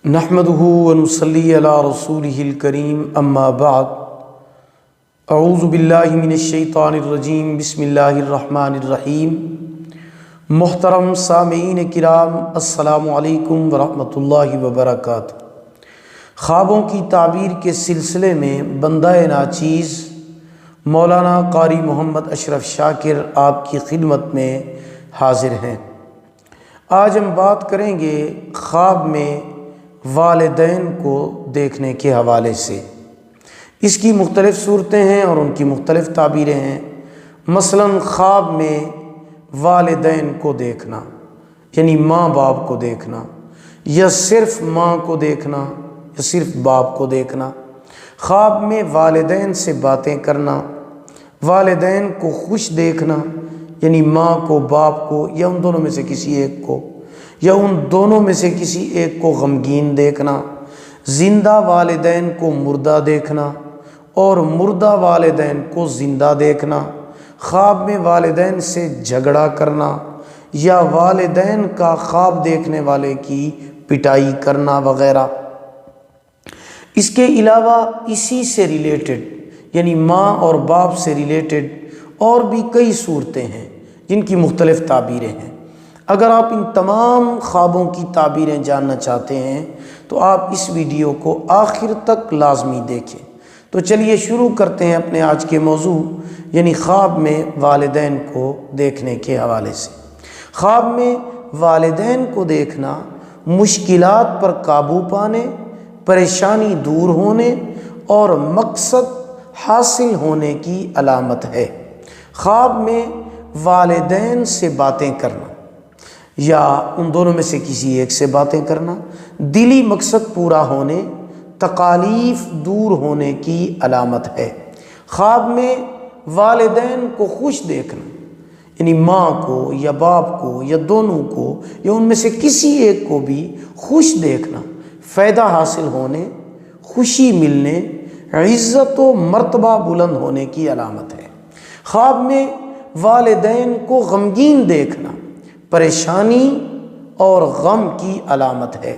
نحمدہ ونصلی علی رسولہ الکریم اما بعد اعوذ باللہ من الشیطان الرجیم بسم اللہ الرحمن الرحیم۔ محترم سامعین کرام، السلام علیکم ورحمۃ اللہ وبرکاتہ۔ خوابوں کی تعبیر کے سلسلے میں بندہ ناچیز مولانا قاری محمد اشرف شاکر آپ کی خدمت میں حاضر ہیں۔ آج ہم بات کریں گے خواب میں والدین کو دیکھنے کے حوالے سے۔ اس کی مختلف صورتیں ہیں اور ان کی مختلف تعبیریں ہیں۔ مثلاً خواب میں والدین کو دیکھنا یعنی ماں باپ کو دیکھنا، یا صرف ماں کو دیکھنا یا صرف باپ کو دیکھنا۔ خواب میں والدین سے باتیں کرنا، والدین کو خوش دیکھنا یعنی ماں کو، باپ کو، یا ان دونوں میں سے کسی ایک کو، یا ان دونوں میں سے کسی ایک کو غمگین دیکھنا، زندہ والدین کو مردہ دیکھنا اور مردہ والدین کو زندہ دیکھنا، خواب میں والدین سے جھگڑا کرنا یا والدین کا خواب دیکھنے والے کی پٹائی کرنا وغیرہ۔ اس کے علاوہ اسی سے ریلیٹڈ یعنی ماں اور باپ سے ریلیٹڈ اور بھی کئی صورتیں ہیں جن کی مختلف تعبیریں ہیں۔ اگر آپ ان تمام خوابوں کی تعبیریں جاننا چاہتے ہیں تو آپ اس ویڈیو کو آخر تک لازمی دیکھیں۔ تو چلیے شروع کرتے ہیں اپنے آج کے موضوع یعنی خواب میں والدین کو دیکھنے کے حوالے سے۔ خواب میں والدین کو دیکھنا مشکلات پر قابو پانے، پریشانی دور ہونے اور مقصد حاصل ہونے کی علامت ہے۔ خواب میں والدین سے باتیں کرنا یا ان دونوں میں سے کسی ایک سے باتیں کرنا دلی مقصد پورا ہونے، تکالیف دور ہونے کی علامت ہے۔ خواب میں والدین کو خوش دیکھنا یعنی ماں کو یا باپ کو یا دونوں کو یا ان میں سے کسی ایک کو بھی خوش دیکھنا فائدہ حاصل ہونے، خوشی ملنے، عزت و مرتبہ بلند ہونے کی علامت ہے۔ خواب میں والدین کو غمگین دیکھنا پریشانی اور غم کی علامت ہے۔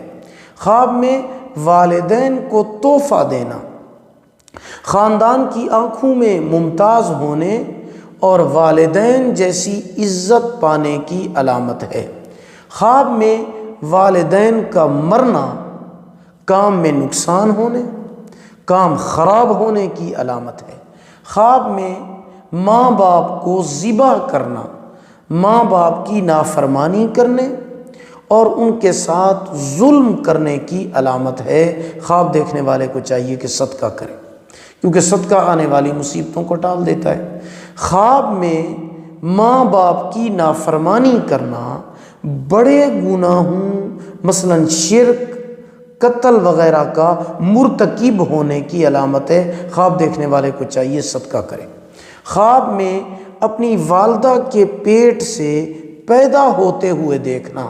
خواب میں والدین کو تحفہ دینا خاندان کی آنکھوں میں ممتاز ہونے اور والدین جیسی عزت پانے کی علامت ہے۔ خواب میں والدین کا مرنا کام میں نقصان ہونے، کام خراب ہونے کی علامت ہے۔ خواب میں ماں باپ کو ذبح کرنا ماں باپ کی نافرمانی کرنے اور ان کے ساتھ ظلم کرنے کی علامت ہے۔ خواب دیکھنے والے کو چاہیے کہ صدقہ کرے کیونکہ صدقہ آنے والی مصیبتوں کو ٹال دیتا ہے۔ خواب میں ماں باپ کی نافرمانی کرنا بڑے گناہوں مثلاً شرک، قتل وغیرہ کا مرتکب ہونے کی علامت ہے۔ خواب دیکھنے والے کو چاہیے صدقہ کرے۔ خواب میں اپنی والدہ کے پیٹ سے پیدا ہوتے ہوئے دیکھنا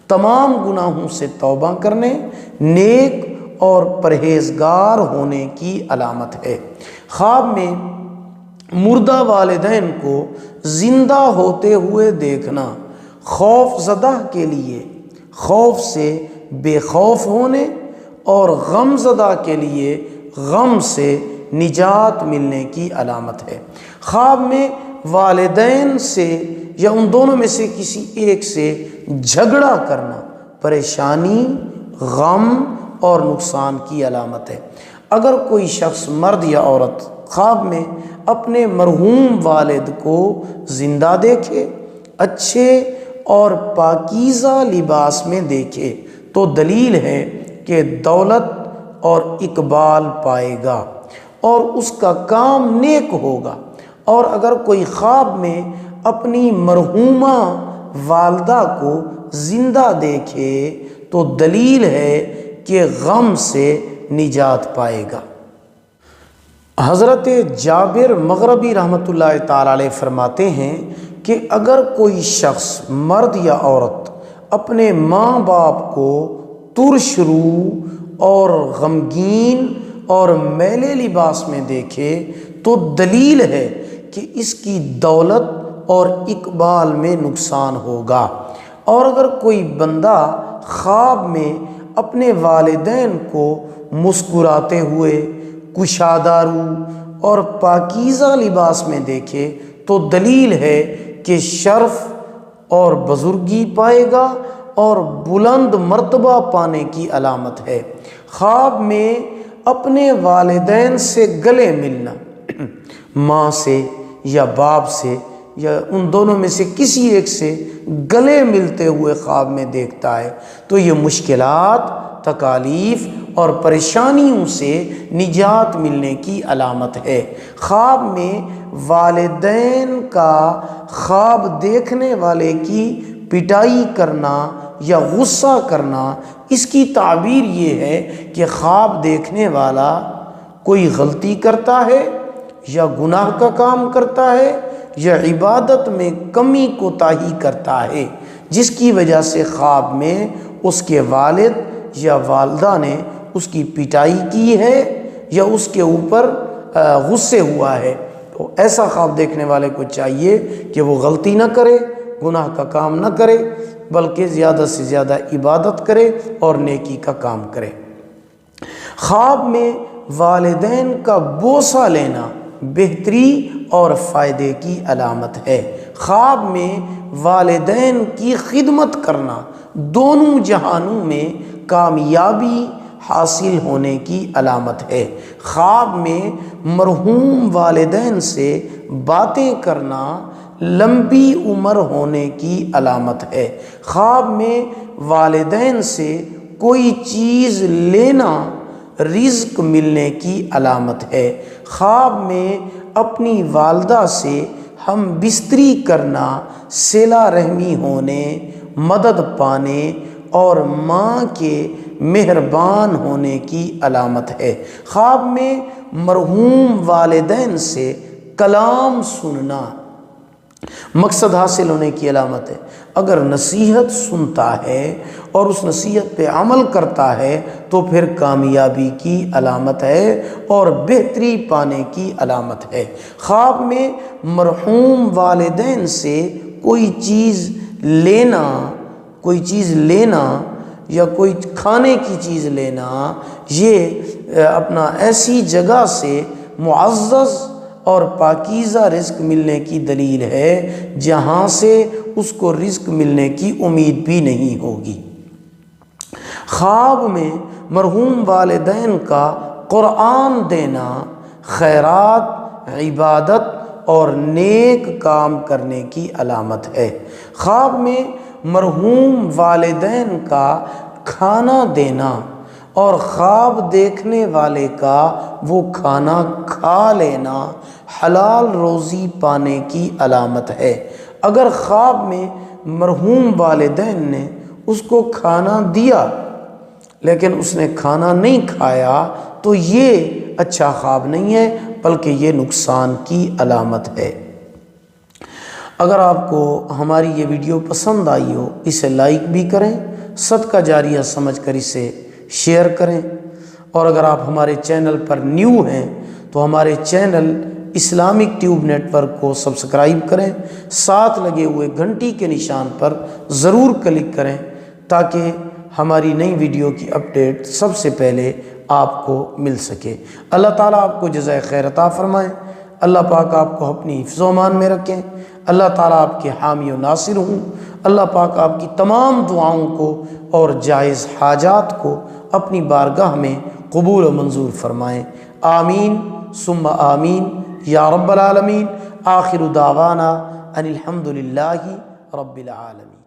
تمام گناہوں سے توبہ کرنے، نیک اور پرہیزگار ہونے کی علامت ہے۔ خواب میں مردہ والدین کو زندہ ہوتے ہوئے دیکھنا خوف زدہ کے لیے خوف سے بے خوف ہونے اور غم زدہ کے لیے غم سے نجات ملنے کی علامت ہے۔ خواب میں والدین سے یا ان دونوں میں سے کسی ایک سے جھگڑا کرنا پریشانی، غم اور نقصان کی علامت ہے۔ اگر کوئی شخص مرد یا عورت خواب میں اپنے مرحوم والد کو زندہ دیکھے، اچھے اور پاکیزہ لباس میں دیکھے تو دلیل ہے کہ دولت اور اقبال پائے گا اور اس کا کام نیک ہوگا۔ اور اگر کوئی خواب میں اپنی مرحومہ والدہ کو زندہ دیکھے تو دلیل ہے کہ غم سے نجات پائے گا۔ حضرت جابر مغربی رحمۃ اللہ تعالی علیہ فرماتے ہیں کہ اگر کوئی شخص مرد یا عورت اپنے ماں باپ کو ترش رو اور غمگین اور میلے لباس میں دیکھے تو دلیل ہے کہ اس کی دولت اور اقبال میں نقصان ہوگا۔ اور اگر کوئی بندہ خواب میں اپنے والدین کو مسکراتے ہوئے کشادہ رو اور پاکیزہ لباس میں دیکھے تو دلیل ہے کہ شرف اور بزرگی پائے گا اور بلند مرتبہ پانے کی علامت ہے۔ خواب میں اپنے والدین سے گلے ملنا، ماں سے یا باپ سے یا ان دونوں میں سے کسی ایک سے گلے ملتے ہوئے خواب میں دیکھتا ہے تو یہ مشکلات، تکالیف اور پریشانیوں سے نجات ملنے کی علامت ہے۔ خواب میں والدین کا خواب دیکھنے والے کی پٹائی کرنا یا غصہ کرنا، اس کی تعبیر یہ ہے کہ خواب دیکھنے والا کوئی غلطی کرتا ہے یا گناہ کا کام کرتا ہے یا عبادت میں کمی کوتاہی کرتا ہے، جس کی وجہ سے خواب میں اس کے والد یا والدہ نے اس کی پٹائی کی ہے یا اس کے اوپر غصے ہوا ہے۔ تو ایسا خواب دیکھنے والے کو چاہیے کہ وہ غلطی نہ کرے، گناہ کا کام نہ کرے، بلکہ زیادہ سے زیادہ عبادت کرے اور نیکی کا کام کرے۔ خواب میں والدین کا بوسہ لینا بہتری اور فائدے کی علامت ہے۔ خواب میں والدین کی خدمت کرنا دونوں جہانوں میں کامیابی حاصل ہونے کی علامت ہے۔ خواب میں مرحوم والدین سے باتیں کرنا لمبی عمر ہونے کی علامت ہے۔ خواب میں والدین سے کوئی چیز لینا رزق ملنے کی علامت ہے۔ خواب میں اپنی والدہ سے ہم بستری کرنا صلہ رحمی ہونے، مدد پانے اور ماں کے مہربان ہونے کی علامت ہے۔ خواب میں مرحوم والدین سے کلام سننا مقصد حاصل ہونے کی علامت ہے۔ اگر نصیحت سنتا ہے اور اس نصیحت پہ عمل کرتا ہے تو پھر کامیابی کی علامت ہے اور بہتری پانے کی علامت ہے۔ خواب میں مرحوم والدین سے کوئی چیز لینا یا کوئی کھانے کی چیز لینا، یہ اپنا ایسی جگہ سے معزز اور پاکیزہ رزق ملنے کی دلیل ہے جہاں سے اس کو رزق ملنے کی امید بھی نہیں ہوگی۔ خواب میں مرحوم والدین کا قرآن دینا خیرات، عبادت اور نیک کام کرنے کی علامت ہے۔ خواب میں مرحوم والدین کا کھانا دینا اور خواب دیکھنے والے کا وہ کھانا کھا لینا حلال روزی پانے کی علامت ہے۔ اگر خواب میں مرحوم والدین نے اس کو کھانا دیا لیکن اس نے کھانا نہیں کھایا تو یہ اچھا خواب نہیں ہے، بلکہ یہ نقصان کی علامت ہے۔ اگر آپ کو ہماری یہ ویڈیو پسند آئی ہو، اسے لائک بھی کریں، صدقہ جاریہ سمجھ کر اسے شیئر کریں، اور اگر آپ ہمارے چینل پر نیو ہیں تو ہمارے channel Islamic tube network کو سبسکرائب کریں، ساتھ لگے ہوئے گھنٹی کے نشان پر ضرور کلک کریں تاکہ ہماری نئی ویڈیو کی اپڈیٹ سب سے پہلے آپ کو مل سکے۔ اللہ تعالیٰ آپ کو جزائے خیر عطا فرمائے، اللہ پاک آپ کو اپنی حفظ و امان میں رکھیں، اللہ تعالیٰ آپ کے حامی و ناصر ہوں، اللہ پاک آپ کی تمام دعاؤں کو اور جائز حاجات کو اپنی بارگاہ میں قبول و منظور فرمائیں۔ آمین ثم آمین یا رب العالمین۔ آخر دعوانا ان الحمد للہ رب العالمین۔